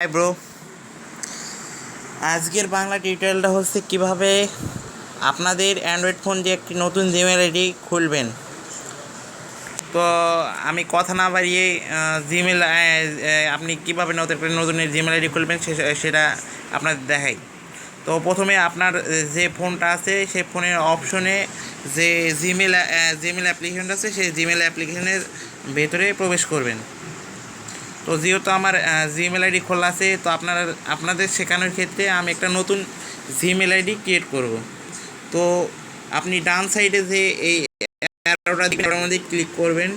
Hi bro, আজকের বাংলা টিউটোরিয়ালটা হচ্ছে কিভাবে আপনাদের অ্যান্ড্রয়েড ফোন দিয়ে একটি নতুন জিমেল আইডি খুলবেন। তো আমি কথা না বাড়িয়ে জিমেল আপনি কীভাবে নতুন জিমেল আইডি খুলবেন সেটা আপনাদের দেখাই। তো প্রথমে আপনার যে ফোনটা আছে সেই ফোনের অপশনে যে জিমেল অ্যাপ্লিকেশনটা আছে সেই জিমেল অ্যাপ্লিকেশনের ভেতরে প্রবেশ করবেন। তো যেহেতু আমার জিমেল আইডি খোলা আছে, তো আপনাদের শেখানোর ক্ষেত্রে আমি একটা নতুন জিমেল আইডি ক্রিয়েট করব। তো আপনি ডান সাইডে যে এই অ্যারোটার মধ্যে ক্লিক করবেন।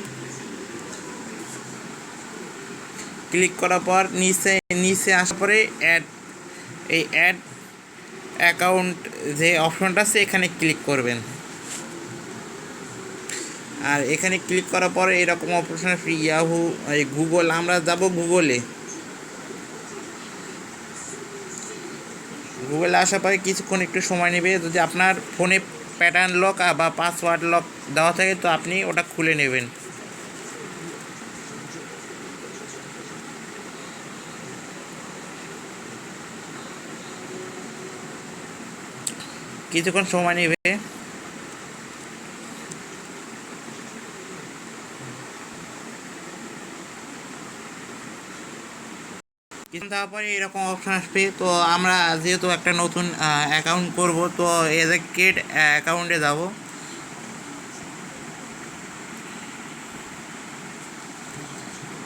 ক্লিক করার পর নিচে আসার পরে অ্যাড অ্যাকাউন্ট যে অপশনটা আছে এখানে ক্লিক করবেন। আর এখানে ক্লিক করার পরে এরকম অপশন ফ্রি ইয়াহু গুগল, আমরা যাব গুগলে আসার পরে কিছুক্ষণ একটু সময় নেবে। যদি আপনার ফোনে প্যাটার্ন লক বা পাসওয়ার্ড লক দেওয়া থাকে তো আপনি ওটা খুলে নেবেন। কিছুক্ষণ সময় নেবে। কিন্তু তারপরে এরকম অপশন আসবে। তো আমরা যেহেতু একটা নতুন অ্যাকাউন্ট করব, তো এজ এ ক্রিয়েট অ্যাকাউন্টে যাব।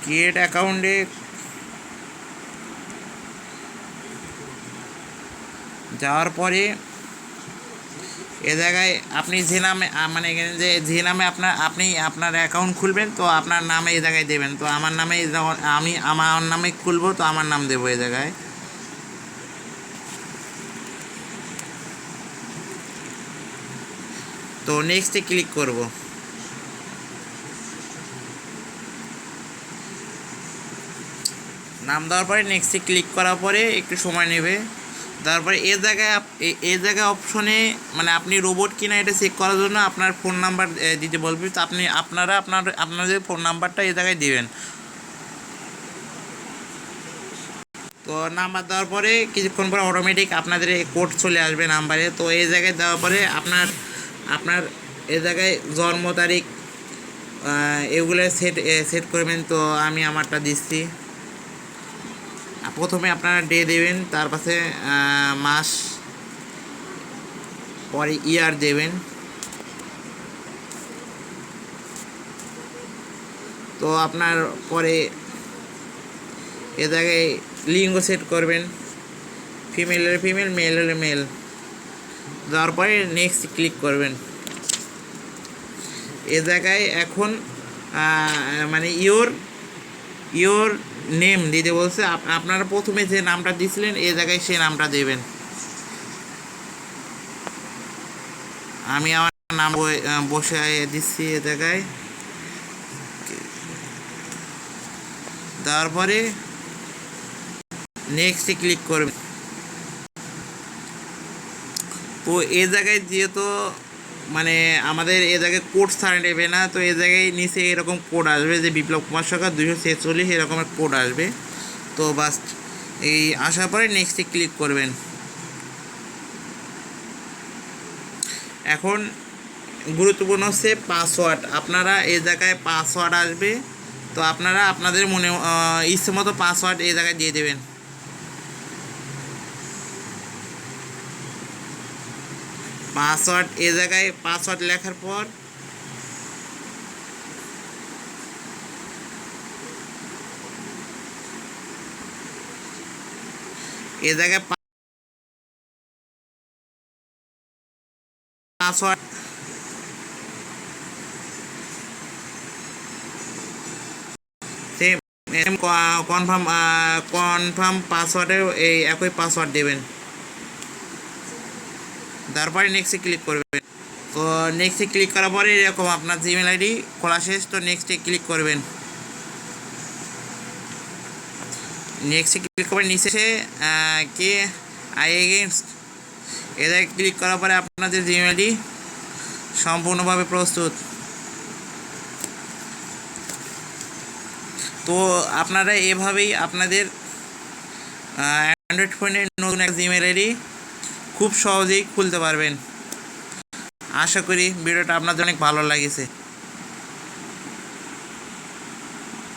ক্রিয়েট অ্যাকাউন্টে যাওয়ার পরে এ জায়গায় আপনি যে নামে মানে এখানে যে নামে আপনি আপনার অ্যাকাউন্ট খুলবেন, তো আপনার নামে এই জায়গায় দেবেন। তো আমার নামে আমি আমার নামে খুলবো, তো আমার নাম দেবো এই জায়গায়। তো নেক্সটে ক্লিক করব। নাম দেওয়ার পরে নেক্সটে ক্লিক করার পরে একটু সময় নেবে। তারপরে এই জায়গায় অপশনে মানে আপনি রোবট কিনা এটা চেক করার জন্য আপনার ফোন নাম্বার দিতে বলবে। তো আপনাদের ফোন নাম্বারটা এই জায়গায় দিবেন। তো নাম্বার দেওয়ার পরে কিছুক্ষণ পরে অটোমেটিক আপনাদের কোড চলে আসবে নাম্বারে। তো এই জায়গায় দেওয়ার পরে আপনার এই জায়গায় জন্ম তারিখ এগুলো সেট করবেন। তো আমি আমারটা দিচ্ছি। প্রথমে আপনারা ডে দেবেন, তার পাশে মাস, পরে ইয়ার দেবেন। তো আপনার পরে এ জায়গায় লিঙ্গ সেট করবেন, ফিমেল হলে ফিমেল, মেল হলে মেল। দেওয়ার পরে নেক্সট ক্লিক করবেন। এ জায়গায় এখন মানে ইয়োর নেম দিতে বলছে। আপনারা প্রথমে যে নামটা দিয়েছিলেন এই জায়গায় সেই নামটা দেবেন। আমি আমার নাম বসে দিচ্ছি এ জায়গায়। তারপরে নেক্সটে ক্লিক করবেন। তো এ জায়গায় যেহেতু মানে আমাদের এ জায়গায় কোড ছাড়া নেবে না, তো এ জায়গায় নিচে এরকম কোড আসবে যে বিপ্লব কুমার সরকার 246 এরকমের কোড আসবে। তো বাস এই আসার পরে নেক্সটে ক্লিক করবেন। এখন গুরুত্বপূর্ণ হচ্ছে পাসওয়ার্ড। আপনারা এই জায়গায় পাসওয়ার্ড আসবে, তো আপনারা আপনাদের মনে ইচ্ছে মতো পাসওয়ার্ড এই জায়গায় দিয়ে দেবেন। পাসওয়ার্ড এ জায়গায় পাসওয়ার্ড লেখার পর এ জায়গায় পাসওয়ার্ড সেম কনফার্ম পাসওয়ার্ডের এই একই পাসওয়ার্ড দেবেন। তারপরে নেক্সটে ক্লিক করবেন। তো নেক্সটে ক্লিক করার পরে এরকম আপনার জিমেল আইডি খোলা শেষ। তো নেক্সটে ক্লিক করবেন। নেক্সটে ক্লিক করবেন। নিচে কি আই এগেইনস্ট এটাকে ক্লিক করার পরে আপনাদের জিমেল আইডি সম্পূর্ণভাবে প্রস্তুত। তো আপনারা এভাবেই আপনাদের অ্যান্ড্রয়েড ফোনের নতুন একটা জিমেল আইডি খুব সহজেই খুলতে পারবেন। আশা করি ভিডিওটা আপনাদের অনেক ভালো লাগেছে।